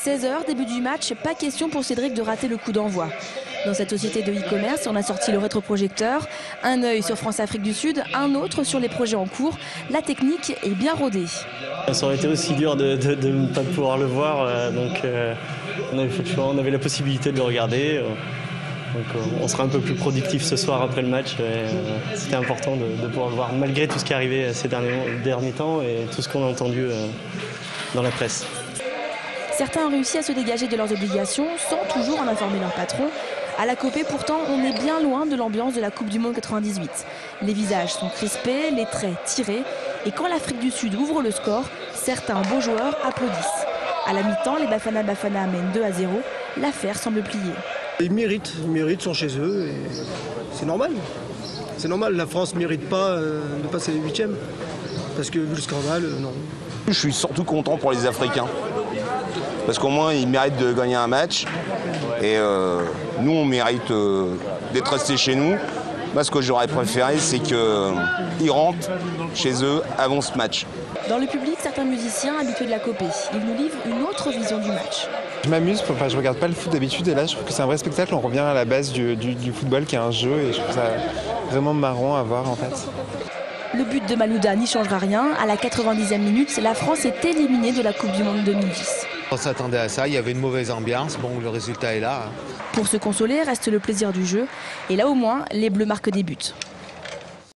16h, début du match, pas question pour Cédric de rater le coup d'envoi. Dans cette société de e-commerce, on a sorti le rétroprojecteur, un œil sur France-Afrique du Sud, un autre sur les projets en cours. La technique est bien rodée. Ça aurait été aussi dur de ne pas pouvoir le voir, donc on avait fait le choix, on avait la possibilité de le regarder. Donc on sera un peu plus productif ce soir après le match. C'était important de pouvoir le voir, malgré tout ce qui est arrivé ces derniers temps et tout ce qu'on a entendu dans la presse. Certains ont réussi à se dégager de leurs obligations sans toujours en informer leur patron. À la Copé, pourtant, on est bien loin de l'ambiance de la Coupe du Monde 98. Les visages sont crispés, les traits tirés. Et quand l'Afrique du Sud ouvre le score, certains beaux joueurs applaudissent. À la mi-temps, les Bafana Bafana mènent 2-0. L'affaire semble pliée. Ils méritent, sont chez eux. Et c'est normal. C'est normal, la France ne mérite pas de passer les huitièmes. Parce que vu le scandale, non. Je suis surtout content pour les Africains. Parce qu'au moins, ils méritent de gagner un match. Et nous, on mérite d'être restés chez nous. Moi, ce que j'aurais préféré, c'est qu'ils rentrent chez eux avant ce match. Dans le public, certains musiciens habitués de la Copé, ils nous livrent une autre vision du match. Je m'amuse, je regarde pas le foot d'habitude et là je trouve que c'est un vrai spectacle. On revient à la base du football qui est un jeu et je trouve ça vraiment marrant à voir en fait. Le but de Malouda n'y changera rien. À la 90e minute, la France est éliminée de la Coupe du Monde 2010. On s'attendait à ça, il y avait une mauvaise ambiance, bon le résultat est là. Pour se consoler, reste le plaisir du jeu. Et là au moins, les Bleus marquent des buts.